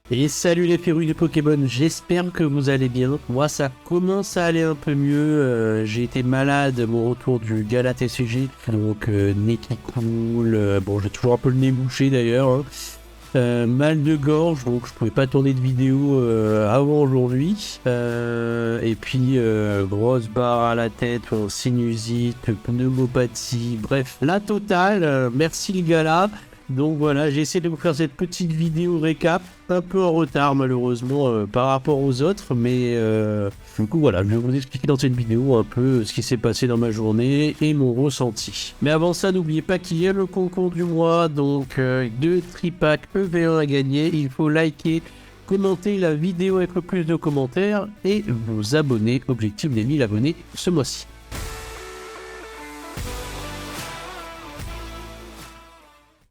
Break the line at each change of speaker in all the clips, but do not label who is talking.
Et salut les férus de Pokémon, j'espère que vous allez bien. Moi ça commence à aller un peu mieux, j'ai été malade à mon retour du Gala TCG, donc nez qui coule, bon j'ai toujours un peu le nez bouché d'ailleurs, hein. Mal de gorge, donc je pouvais pas tourner de vidéo avant aujourd'hui, et puis grosse barre à la tête, sinusite, pneumopathie, bref, la totale, merci le Gala. Donc voilà, j'ai essayé de vous faire cette petite vidéo récap, un peu en retard malheureusement par rapport aux autres, mais du coup voilà, je vais vous expliquer dans cette vidéo un peu ce qui s'est passé dans ma journée et mon ressenti. Mais avant ça, n'oubliez pas qu'il y a le concours du mois, donc 2 tripacks EV1 à gagner, il faut liker, commenter la vidéo avec le plus de commentaires et vous abonner, objectif des 1000 abonnés ce mois-ci.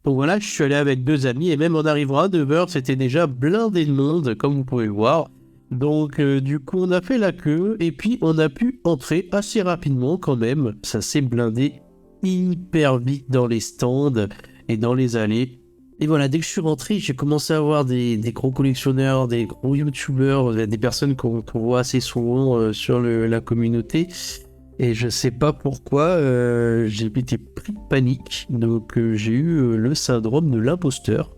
Donc voilà, je suis allé avec 2 amis et même en arrivant à 9h, c'était déjà blindé de monde, comme vous pouvez le voir. Donc du coup, on a fait la queue et puis on a pu entrer assez rapidement quand même. Ça s'est blindé hyper vite dans les stands et dans les allées. Et voilà, dès que je suis rentré, j'ai commencé à voir des gros collectionneurs, des gros youtubeurs, des personnes qu'on voit assez souvent sur la communauté. Et je sais pas pourquoi, j'ai été pris de panique, donc j'ai eu le syndrome de l'imposteur.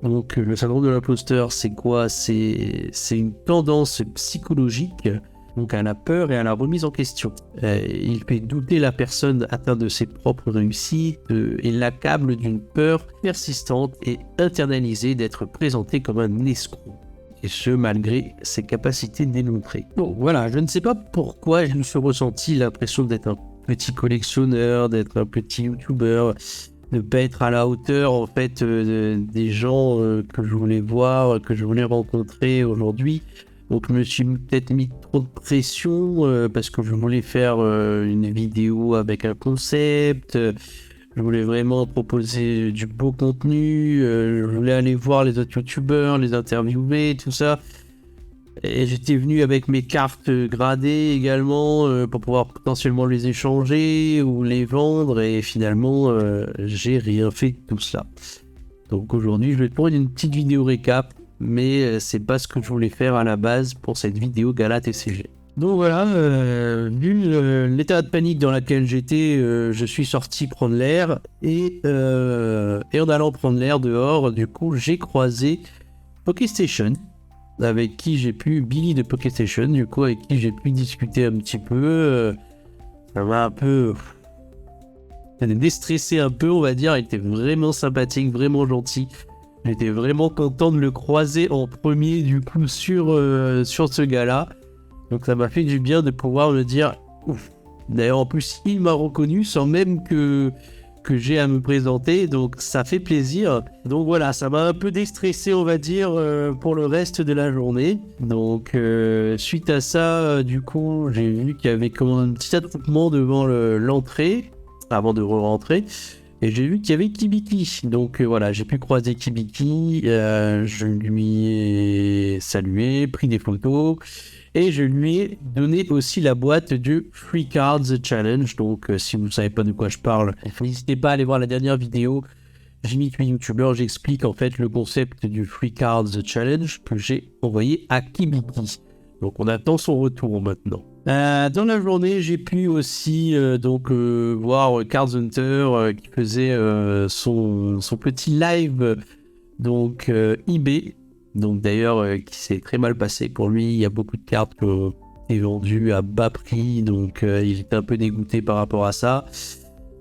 Donc le syndrome de l'imposteur, c'est quoi? C'est une tendance psychologique, donc à la peur et à la remise en question. Il fait douter la personne atteinte de ses propres réussites et l'accable d'une peur persistante et internalisée d'être présenté comme un escroc. Et ce, malgré ses capacités démontrées. Donc voilà, je ne sais pas pourquoi je me suis ressenti l'impression d'être un petit collectionneur, d'être un petit youtubeur, de ne pas être à la hauteur en fait des gens que je voulais voir, que je voulais rencontrer aujourd'hui. Donc je me suis peut-être mis trop de pression parce que je voulais faire une vidéo avec un concept. Je voulais vraiment proposer du beau contenu, je voulais aller voir les autres youtubeurs, les interviewer, tout ça. Et j'étais venu avec mes cartes gradées également pour pouvoir potentiellement les échanger ou les vendre. Et finalement, j'ai rien fait de tout cela. Donc aujourd'hui, je vais te prendre une petite vidéo récap, mais c'est pas ce que je voulais faire à la base pour cette vidéo Gala TCG. Donc voilà, vu l'état de panique dans lequel j'étais, je suis sorti prendre l'air et en allant prendre l'air dehors, du coup j'ai croisé PokéStation, avec qui j'ai pu, Billy de PokéStation, du coup avec qui j'ai pu discuter un petit peu, ça m'a un peu déstressé un peu on va dire, il était vraiment sympathique, vraiment gentil. J'étais vraiment content de le croiser en premier du coup sur ce gars-là. Donc ça m'a fait du bien de pouvoir me dire ouf. D'ailleurs en plus il m'a reconnu sans même que j'ai à me présenter, donc ça fait plaisir. Donc voilà, ça m'a un peu déstressé on va dire pour le reste de la journée. Donc suite à ça, du coup j'ai vu qu'il y avait comme un petit attroupement devant l'entrée avant de re-rentrer. Et j'ai vu qu'il y avait Kibiki, donc voilà, j'ai pu croiser Kibiki, je lui ai salué, pris des photos, et je lui ai donné aussi la boîte du Free Cards Challenge. Donc si vous ne savez pas de quoi je parle, n'hésitez pas à aller voir la dernière vidéo. J'ai mis 8 youtubeurs, j'explique en fait le concept du Free Cards Challenge que j'ai envoyé à Kibiki. Donc on attend son retour maintenant. Dans la journée, j'ai pu aussi voir Cards Hunter qui faisait son petit live donc eBay. Donc d'ailleurs qui s'est très mal passé pour lui. Il y a beaucoup de cartes qui ont été vendues à bas prix, donc il était un peu dégoûté par rapport à ça.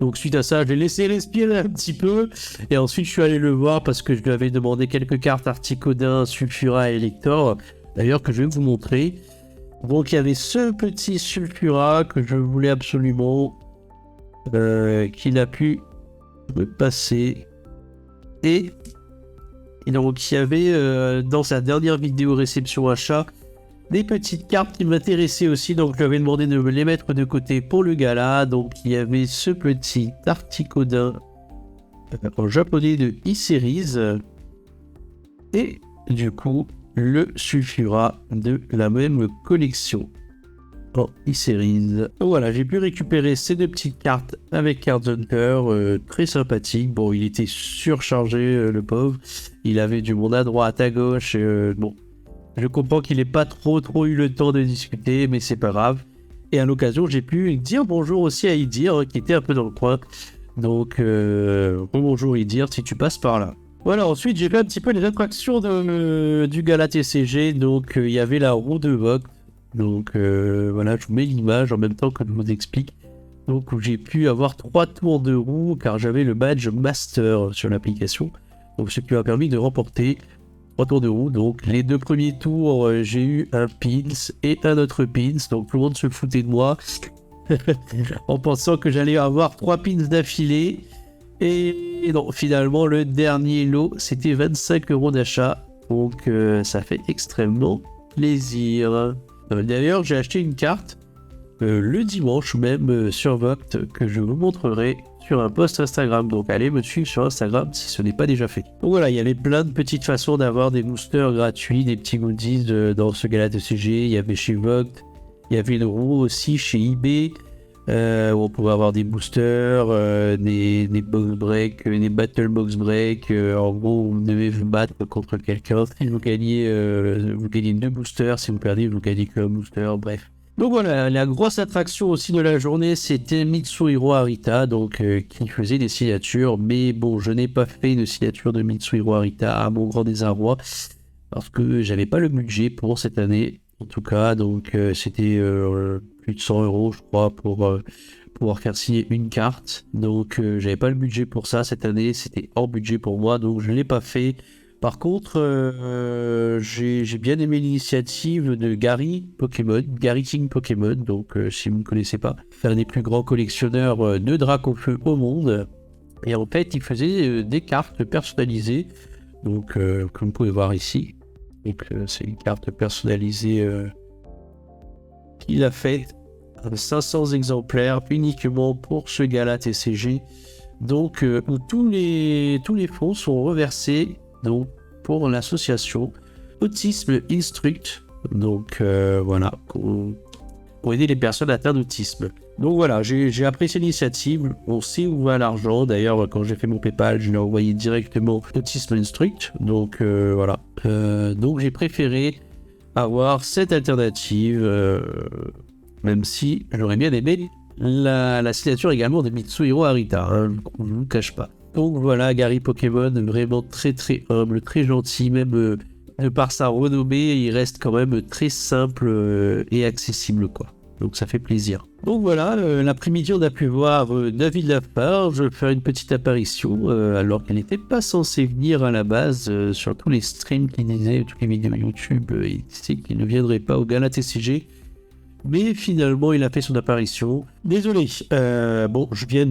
Donc suite à ça, je l'ai laissé respirer un petit peu et ensuite je suis allé le voir parce que je lui avais demandé quelques cartes Articodin, Sulfura et Elector. D'ailleurs que je vais vous montrer. Donc il y avait ce petit Sulfura que je voulais absolument, qu'il a pu me passer. Et donc il y avait dans sa dernière vidéo réception achat des petites cartes qui m'intéressaient aussi, donc je lui avais demandé de me les mettre de côté pour le gala. Donc il y avait ce petit Articodin en japonais de e-Series et du coup le Sulfura de la même collection. en e-series. Donc voilà, j'ai pu récupérer ces 2 petites cartes avec Card Hunter, très sympathique. Bon, il était surchargé, le pauvre. Il avait du monde à droite, à gauche. Bon, je comprends qu'il n'ait pas trop eu le temps de discuter, mais c'est pas grave. Et à l'occasion, j'ai pu dire bonjour aussi à Idir, qui était un peu dans le coin. Donc, bonjour Idir, si tu passes par là. Voilà, ensuite, j'ai fait un petit peu les attractions du Gala TCG. Donc, il y avait la roue de Vogt. Donc, voilà, je vous mets l'image en même temps que je vous explique. Donc, où j'ai pu avoir 3 tours de roue, car j'avais le badge Master sur l'application. Donc, ce qui m'a permis de remporter 3 tours de roue. Donc, les 2 premiers tours, j'ai eu un pins et un autre pins. Donc, tout le monde se foutait de moi en pensant que j'allais avoir 3 pins d'affilée. Et non, finalement, le dernier lot, c'était 25 € d'achat. Donc, ça fait extrêmement plaisir. D'ailleurs, j'ai acheté une carte le dimanche même sur Vogt que je vous montrerai sur un post Instagram. Donc, allez me suivre sur Instagram si ce n'est pas déjà fait. Donc voilà, il y avait plein de petites façons d'avoir des boosters gratuits, des petits goodies dans ce gala de CG. Il y avait chez Vogt, il y avait une roue aussi chez eBay. Où on pouvait avoir des boosters, des box break, des battle box break. En gros, vous devez vous battre contre quelqu'un. Si vous gagnez 2 boosters. Si vous perdez, vous gagnez qu'un booster. Bref. Donc voilà, la grosse attraction aussi de la journée, c'était Mitsuhiro Arita, donc qui faisait des signatures. Mais bon, je n'ai pas fait de signature de Mitsuhiro Arita à mon grand désarroi parce que j'avais pas le budget pour cette année. En tout cas, donc c'était plus de 100 € je crois pour pouvoir faire signer une carte. Donc j'avais pas le budget pour ça cette année, c'était hors budget pour moi, donc je ne l'ai pas fait. Par contre, j'ai bien aimé l'initiative de Gary King Pokémon. Donc si vous ne connaissez pas, c'est un des plus grands collectionneurs de Dracofeu au monde. Et en fait, il faisait des cartes personnalisées. Donc comme vous pouvez voir ici. Donc c'est une carte personnalisée qu'il a faite, 500 exemplaires uniquement pour ce gala TCG. Donc où tous les fonds sont reversés donc, pour l'association Autisme Instruct. Donc voilà, pour aider les personnes atteintes d'autisme. Donc voilà, j'ai apprécié l'initiative, on sait où va l'argent. D'ailleurs, quand j'ai fait mon PayPal, je l'ai envoyé directement Autisme Instruct. Donc voilà. Donc j'ai préféré avoir cette alternative, même si j'aurais bien aimé la signature également de Mitsuhiro Arita, hein, je ne vous cache pas. Donc voilà, Gary Pokémon, vraiment très humble, très gentil, même de par sa renommée, il reste quand même très simple et accessible quoi. Donc ça fait plaisir. Donc voilà, l'après-midi on a pu voir David Lafarge faire une petite apparition alors qu'elle n'était pas censée venir à la base sur tous les streams qu'il disait, toutes les vidéos YouTube, il disait qu'il ne viendrait pas au Gala TCG. Mais finalement il a fait son apparition. Désolé, bon je viens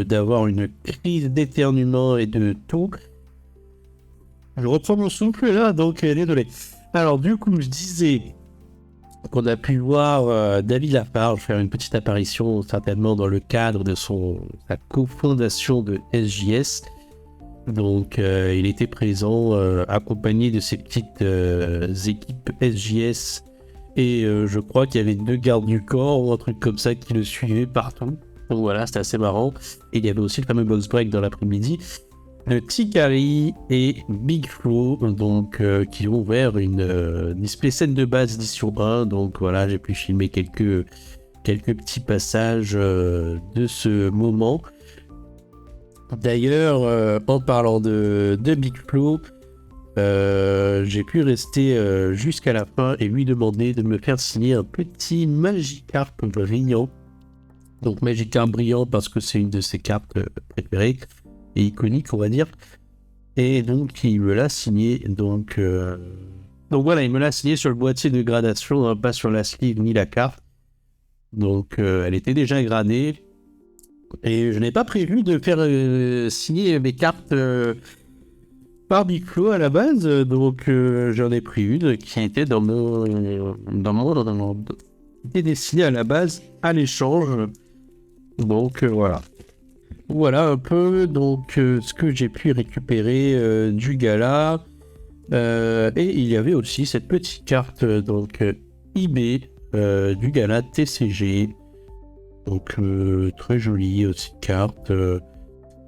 d'avoir une crise d'éternuement et de tout. Je reprends mon souffle là, donc désolé. Alors du coup je disais qu'on a pu voir David Lafarge faire une petite apparition certainement dans le cadre de sa cofondation de SJS. Donc il était présent accompagné de ses petites équipes SJS et je crois qu'il y avait 2 gardes du corps ou un truc comme ça qui le suivaient partout. Donc voilà, c'était assez marrant. Et il y avait aussi le fameux box break dans l'après-midi. Tikari et Big Flo donc qui ont ouvert une display scène de base édition 1. Donc voilà, j'ai pu filmer quelques petits passages de ce moment. D'ailleurs, en parlant de Big Flo, j'ai pu rester jusqu'à la fin et lui demander de me faire signer un petit Magikarp brillant. Donc Magikarp brillant parce que c'est une de ses cartes préférées et iconique on va dire, et donc il me l'a signé, donc voilà, il me l'a signé sur le boîtier de gradation, hein, pas sur la sleeve ni la carte, donc elle était déjà gradée et je n'ai pas prévu de faire signer mes cartes par Big Flo à la base, donc j'en ai pris une qui était dans était destinée à la base à l'échange, donc voilà. Voilà un peu donc ce que j'ai pu récupérer du gala. Et il y avait aussi cette petite carte donc eBay du gala TCG. Donc très jolie aussi carte.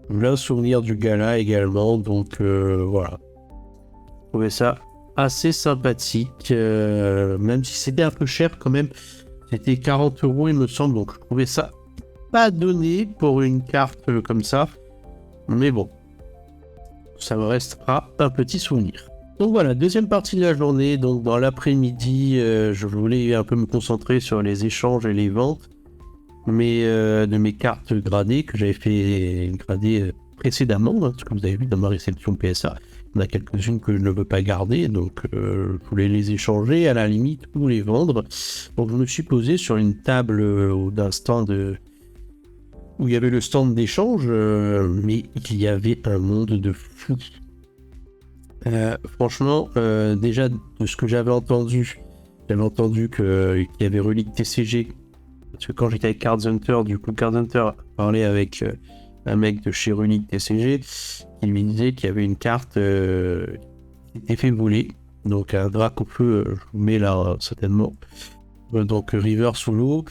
Un souvenir du gala également. Donc voilà. Je trouvais ça assez sympathique. Même si c'était un peu cher quand même. C'était 40 € il me semble. Donc je trouvais ça pas donné pour une carte comme ça. Mais bon. Ça me restera un petit souvenir. Donc voilà, deuxième partie de la journée. Donc dans l'après-midi, je voulais un peu me concentrer sur les échanges et les ventes de mes cartes gradées que j'avais fait grader précédemment, hein, ce que vous avez vu dans ma réception PSA. Il y en a quelques-unes que je ne veux pas garder, donc je voulais les échanger à la limite ou les vendre. Donc je me suis posé sur une table d'un stand où il y avait le stand d'échange, mais il y avait un monde de fou. Franchement, déjà de ce que j'avais entendu qu'il y avait Relic TCG. Parce que quand j'étais avec Cards Hunter, du coup, Cards Hunter parlait avec un mec de chez Relic TCG qui lui disait qu'il y avait une carte qui était fait voler. Donc, un drac au feu, je vous mets là certainement. Donc, River sous l'eau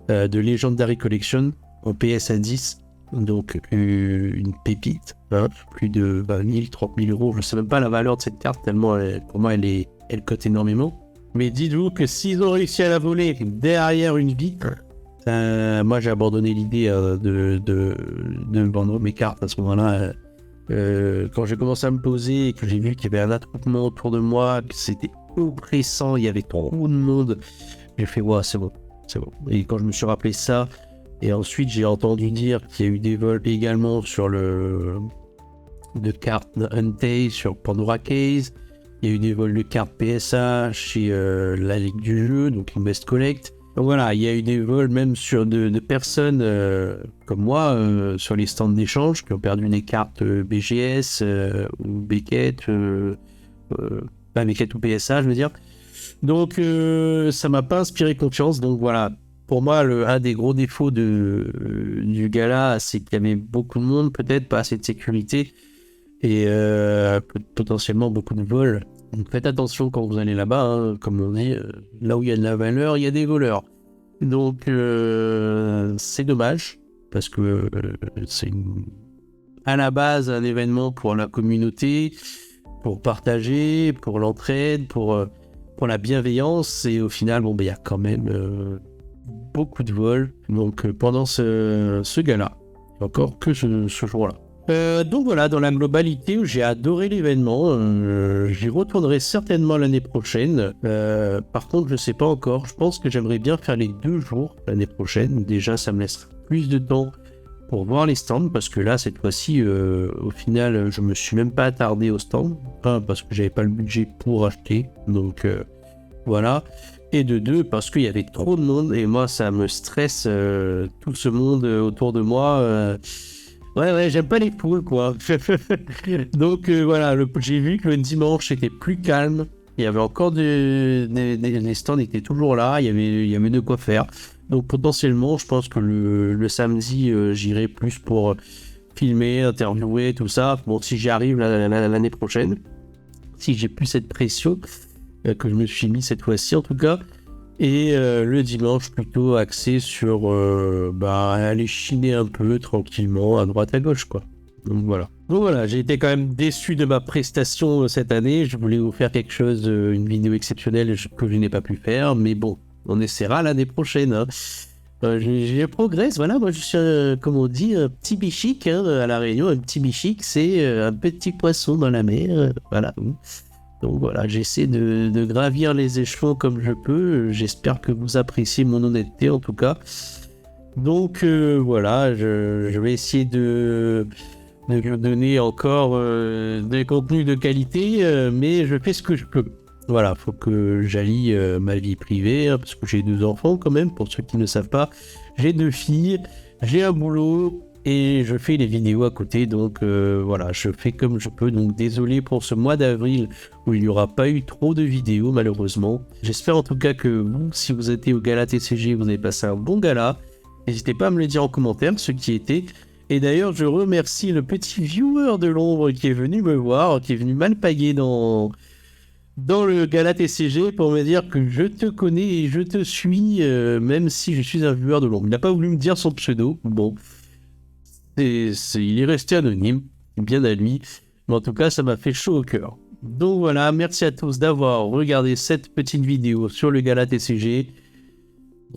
de Legendary Collection en PSA 10. Donc, une pépite, hein, plus de 20 000, 30 000 €. Je ne sais même pas la valeur de cette carte, tellement pour moi elle cote énormément. Mais dites-vous que s'ils ont réussi à la voler derrière une vitre, moi j'ai abandonné l'idée de vendre mes cartes à ce moment-là. Quand j'ai commencé à me poser et que j'ai vu qu'il y avait un attroupement autour de moi, que c'était oppressant, il y avait trop de monde, j'ai fait ouais, c'est bon. Et quand je me suis rappelé ça, et ensuite j'ai entendu dire qu'il y a eu des vols également sur de cartes Untail sur Pandora Case. Il y a eu des vols de cartes PSA chez la Ligue du jeu, donc Invest Collect. Donc voilà, il y a eu des vols même sur de personnes comme moi sur les stands d'échange qui ont perdu des cartes BGS ou Beckett, pas Beckett ou PSA, je veux dire. Donc ça m'a pas inspiré confiance. Donc voilà, pour moi, un des gros défauts du gala, c'est qu'il y avait beaucoup de monde, peut-être pas assez de sécurité et potentiellement beaucoup de vols. Donc faites attention quand vous allez là-bas, hein, comme on dit, là où il y a de la valeur, il y a des voleurs. Donc c'est dommage, parce que c'est à la base un événement pour la communauté, pour partager, pour l'entraide, pour la bienveillance, et au final, il y a quand même beaucoup de vols. Donc pendant ce gala, encore que ce jour-là. Donc voilà, dans la globalité, j'ai adoré l'événement. J'y retournerai certainement l'année prochaine. Par contre, je sais pas encore. Je pense que j'aimerais bien faire les 2 jours l'année prochaine. Déjà, ça me laisse plus de temps pour voir les stands, parce que là, cette fois-ci, au final, je me suis même pas attardé au stand. Un, parce que j'avais pas le budget pour acheter. Donc voilà. Et de 2, parce qu'il y avait trop de monde et moi, ça me stresse tout ce monde autour de moi. Ouais, j'aime pas les poules, quoi. Donc voilà, j'ai vu que le dimanche c'était plus calme. Il y avait encore les stands étaient toujours là. Il y avait de quoi faire. Donc potentiellement, je pense que le samedi, j'irai plus pour filmer, interviewer, tout ça. Bon, si j'y arrive l'année prochaine, si j'ai plus cette pression que je me suis mis cette fois-ci en tout cas. Et le dimanche plutôt axé sur aller chiner un peu tranquillement à droite à gauche, quoi. Donc voilà, j'ai été quand même déçu de ma prestation cette année. Je voulais vous faire quelque chose, une vidéo exceptionnelle que je n'ai pas pu faire, mais bon, on essaiera l'année prochaine, hein. Je progresse, voilà, moi je suis, comme on dit, un petit bichic, hein, à La Réunion. Un petit bichic, c'est un petit poisson dans la mer, voilà. Donc voilà, j'essaie de gravir les échelons comme je peux. J'espère que vous appréciez mon honnêteté en tout cas. Donc voilà, je vais essayer de vous donner encore des contenus de qualité, mais je fais ce que je peux. Voilà, faut que j'allie ma vie privée, hein, parce que j'ai 2 enfants quand même, pour ceux qui ne savent pas. J'ai 2 filles, j'ai un boulot, et je fais les vidéos à côté, donc voilà, je fais comme je peux. Donc désolé pour ce mois d'avril où il n'y aura pas eu trop de vidéos malheureusement. J'espère en tout cas que vous, si vous étiez au gala TCG, vous avez passé un bon gala. N'hésitez pas à me le dire en commentaire, ceux qui étaient. Et d'ailleurs, je remercie le petit viewer de l'ombre qui est venu me voir, qui est venu m'alpaguer dans dans le gala TCG pour me dire que je te connais et je te suis, même si je suis un viewer de l'ombre. Il n'a pas voulu me dire son pseudo. Bon, il est resté anonyme, bien à lui. Mais en tout cas, ça m'a fait chaud au cœur. Donc voilà, merci à tous d'avoir regardé cette petite vidéo sur le gala TCG.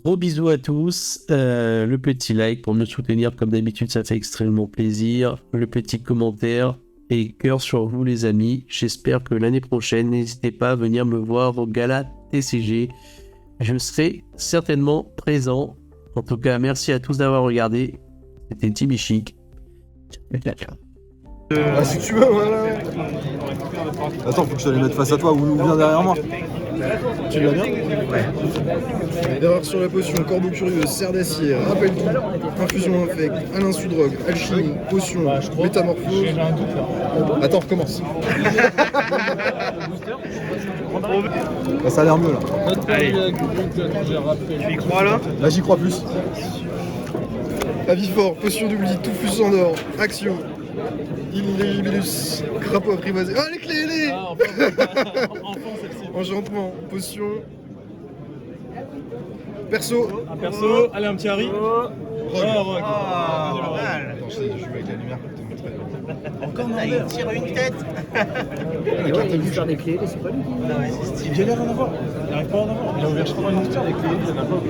Gros bisous à tous. Le petit like pour me soutenir comme d'habitude, ça fait extrêmement plaisir. Le petit commentaire et cœur sur vous les amis. J'espère que l'année prochaine, n'hésitez pas à venir me voir au gala TCG. Je serai certainement présent. En tout cas, merci à tous d'avoir regardé. C'était Timmy Chic.
Ah, si tu veux, voilà. Attends, faut que je te les mette face à toi ou bien derrière moi. Tu l'as bien? Ouais. Erreur sur la potion, corbeau curieux, serre d'acier, rappel tout, infusion infect, Alain Sudrogue, alchimie, potion, métamorphose. Attends, recommence. Bah, ça a l'air mieux là.
Allez. Tu y crois là?
Là, j'y crois plus. Avis fort, potion d'oubli, tout fus en or, action. Illégibilus, crapaud apprivoisé. Ah, les clés! Enchantement, potion. Perso.
Un perso, allez un petit Harry.
Rogue.
Rogue.
Attends, je joue avec la lumière pour te montrer.
Encore il tire une tête.
La carte bouge.
des clés, c'est pas lui.
Il a l'air d'en avoir. Il n'arrive pas à en avoir. Il a ouvert je crois une booster des clés, il en a pas.